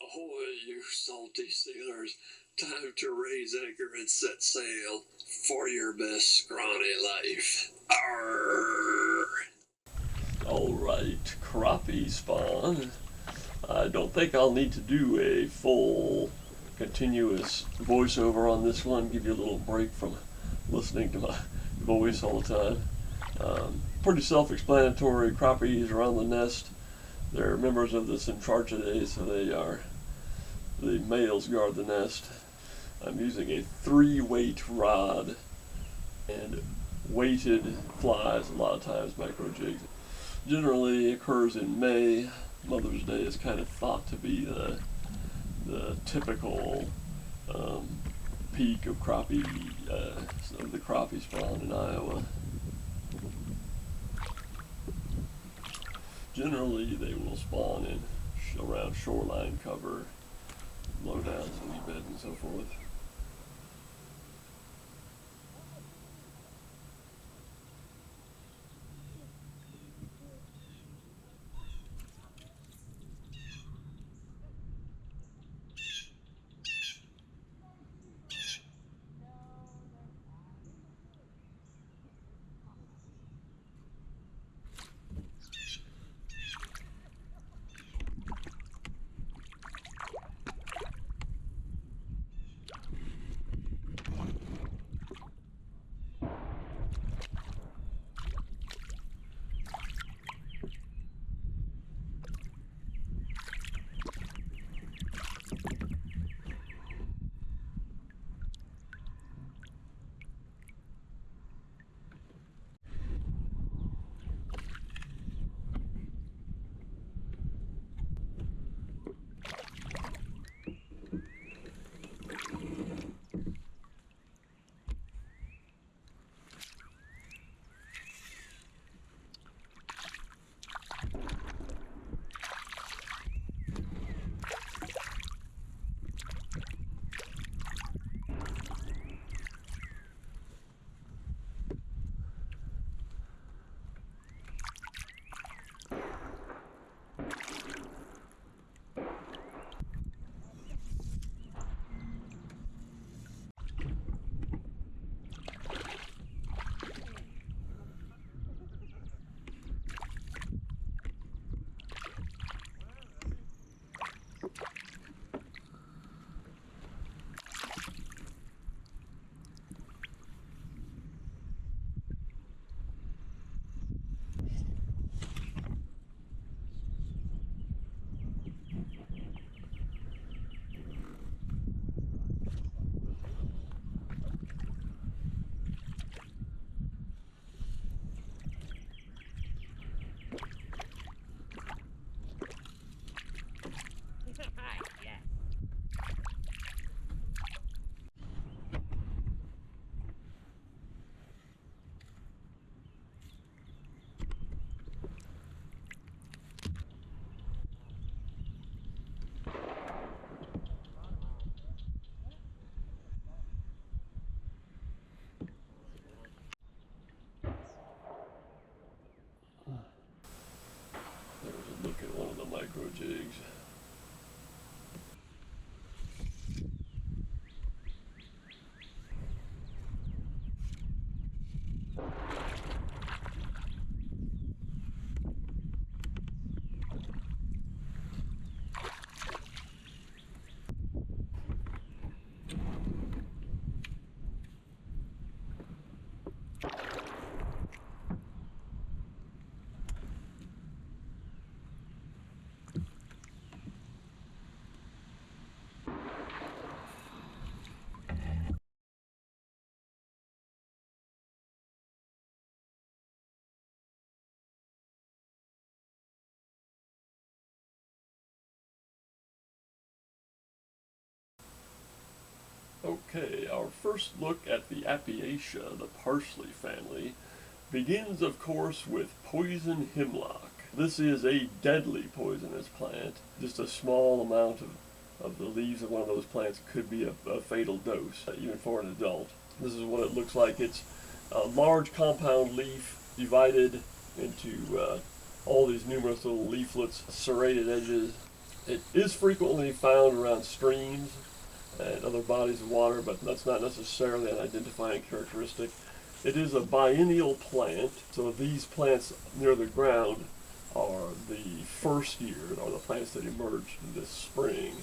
Ahoy, you salty sailors. Time to raise anchor and set sail for your best scrawny life. Arrgh. Alright, crappie spawn. I don't think I'll need to do a full continuous voiceover on this one, give you a little break from listening to my voice all the time. Pretty self-explanatory. Crappies are on the nest. They're members of the Centrarchidae, so the males guard the nest. I'm using a 3-weight rod and weighted flies, a lot of times micro jigs. Generally occurs in May. Mother's Day is kind of thought to be the typical peak of crappie, of the crappie spawn in Iowa. Generally, they will spawn in around shoreline cover, low down seabed, and so forth. Look at one of the micro jigs. Okay, our first look at the Apiaceae, the parsley family, begins of course with poison hemlock. This is a deadly poisonous plant. Just a small amount of the leaves of one of those plants could be a fatal dose, even for an adult. This is what it looks like. It's a large compound leaf divided into all these numerous little leaflets, serrated edges. It is frequently found around streams and other bodies of water, but that's not necessarily an identifying characteristic. It is a biennial plant, so these plants near the ground are the first year, or the plants that emerged this spring.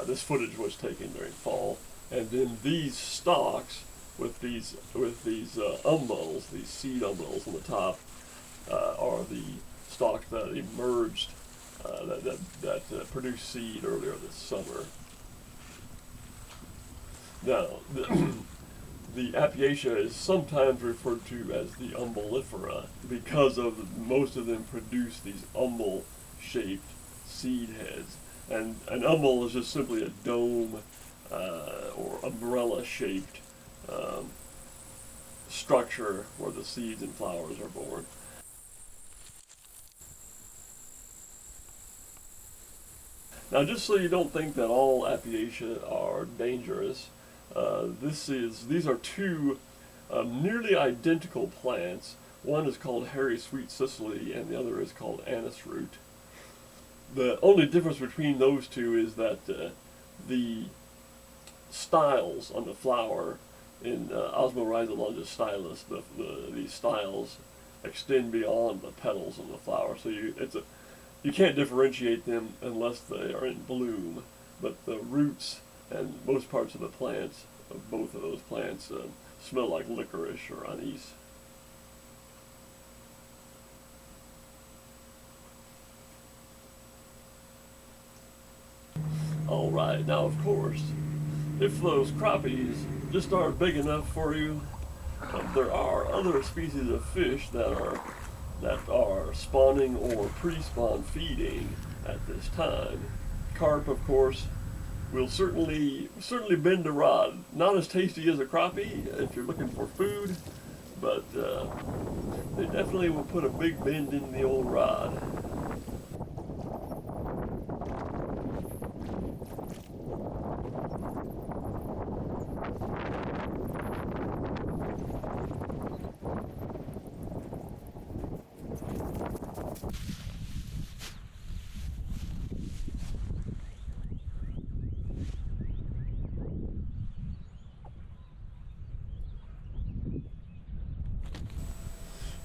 This footage was taken during fall, and then these stalks with these umbels, these seed umbels on the top, are the stalks that emerged that produced seed earlier this summer. Now, the Apiaceae is sometimes referred to as the umbellifera because most of them produce these umbel-shaped seed heads. And an umbel is just simply a dome or umbrella-shaped structure where the seeds and flowers are born. Now, just so you don't think that all Apiaceae are dangerous, these are two nearly identical plants. One is called hairy sweet cicely, and the other is called anise root. The only difference between those two is that the styles on the flower in Osmorhizolungus stylus, these styles extend beyond the petals on the flower, so you can't differentiate them unless they are in bloom. But the roots and most parts of the plants, of both of those plants, smell like licorice or anise. All right, now of course, if those crappies just aren't big enough for you, there are other species of fish that are spawning or pre-spawn feeding at this time. Carp, of course, will certainly bend a rod. Not as tasty as a crappie if you're looking for food, but they definitely will put a big bend in the old rod.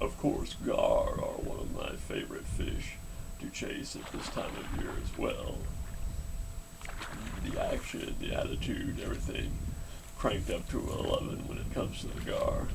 Of course, gar are one of my favorite fish to chase at this time of year as well. The action, the attitude, everything cranked up to 11 when it comes to the gar.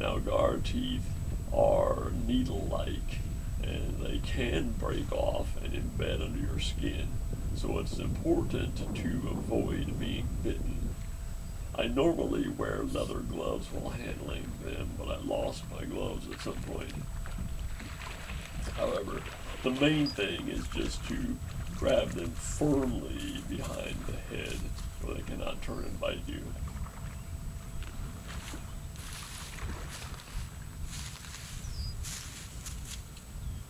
Now, gar teeth are needle-like, and they can break off and embed under your skin, so it's important to avoid being bitten. I normally wear leather gloves while handling them, but I lost my gloves at some point. However, the main thing is just to grab them firmly behind the head so they cannot turn and bite you.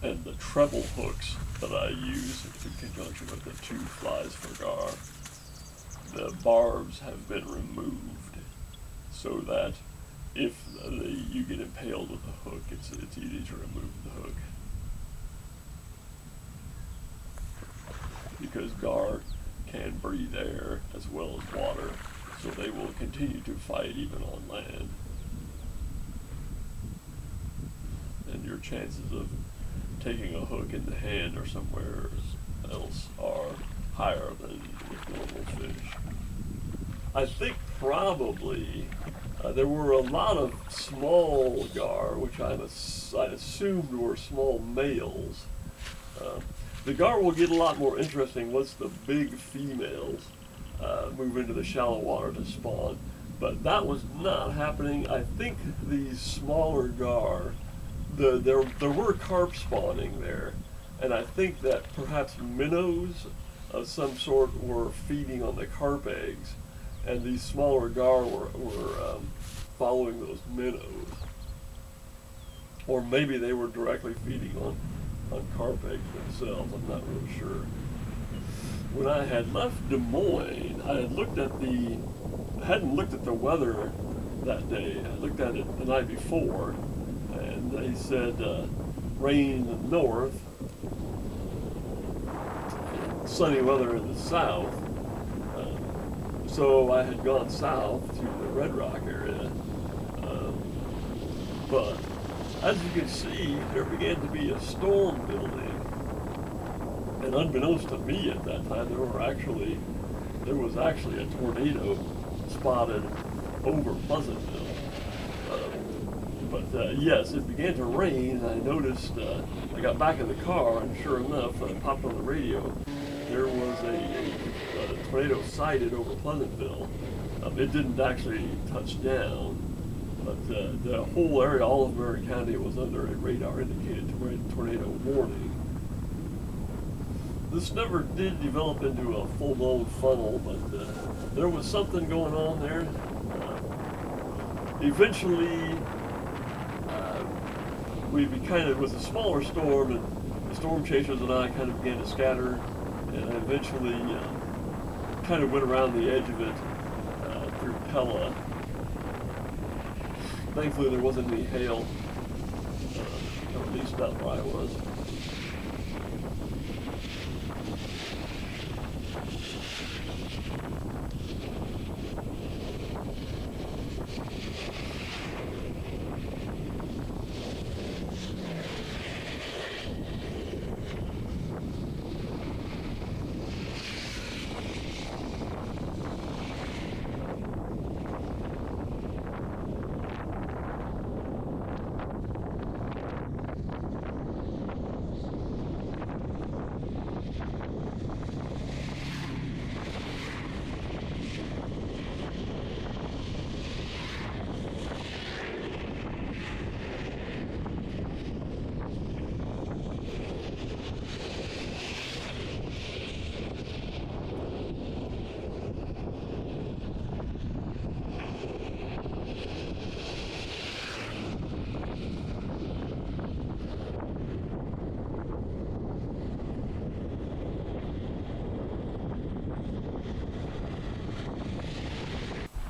And the treble hooks that I use in conjunction with the two flies for gar, the barbs have been removed so that if you get impaled with the hook, it's easy to remove the hook. Because gar can breathe air as well as water, so they will continue to fight even on land. And your chances of taking a hook in the hand or somewhere else are higher than with normal fish. I think probably there were a lot of small gar, which I'd assumed were small males. The gar will get a lot more interesting once the big females move into the shallow water to spawn, but that was not happening. I think these smaller gar, there were carp spawning there, and I think that perhaps minnows of some sort were feeding on the carp eggs, and these smaller gar were following those minnows. Or maybe they were directly feeding on carp eggs themselves, I'm not really sure. When I had left Des Moines, I hadn't looked at the weather that day. I looked at it the night before, and they said rain in the north, sunny weather in the south. So I had gone south to the Red Rock area. But as you can see, there began to be a storm building. And unbeknownst to me at that time, there was actually a tornado spotted over Pleasantville. But yes, it began to rain, and I noticed, I got back in the car, and sure enough, I popped on the radio. There was a tornado sighted over Pleasantville. It didn't actually touch down, but the whole area, all of Murray County, was under a radar-indicated tornado warning. This never did develop into a full-blown funnel, but there was something going on there. Eventually, it was a smaller storm, and the storm chasers and I kind of began to scatter, and I eventually kind of went around the edge of it through Pella. Thankfully, there wasn't any hail, or at least not where I was.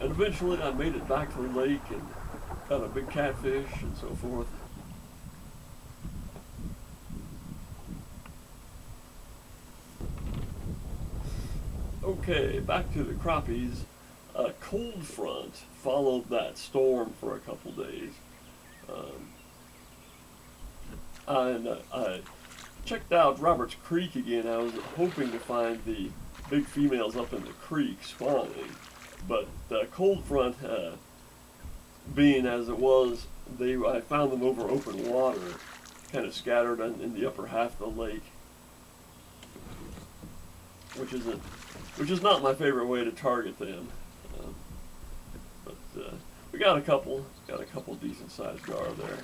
And eventually I made it back to the lake and caught a big catfish and so forth. Okay, back to the crappies. A cold front followed that storm for a couple days. I checked out Roberts Creek again. I was hoping to find the big females up in the creek spawning. But the cold front, being as it was, I found them over open water, kind of scattered in the upper half of the lake, which is not my favorite way to target them. But we got a couple decent sized gar there.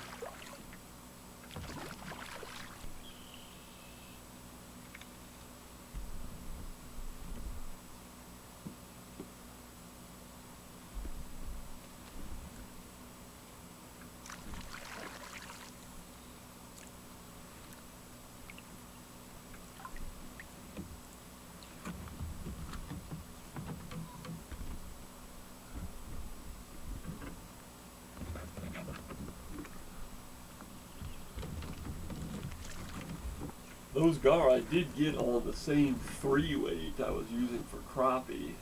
Those gar I did get on the same 3-weight I was using for crappie,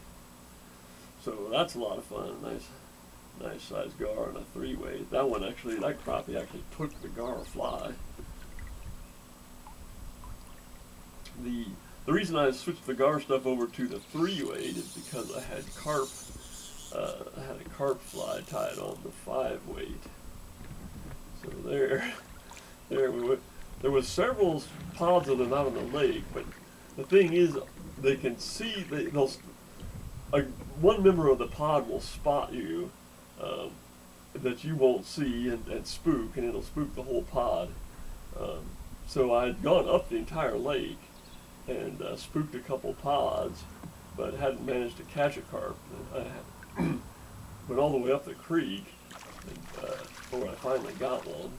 so that's a lot of fun. Nice size gar on a 3-weight. That crappie actually took the gar fly. The reason I switched the gar stuff over to the 3-weight is because I had a carp fly tied on the 5-weight. So there we went. There was several pods of them out on the lake, but the thing is, they can see, one member of the pod will spot you that you won't see and spook, and it'll spook the whole pod. So I'd gone up the entire lake and spooked a couple pods, but hadn't managed to catch a carp. I went all the way up the creek before I finally got one.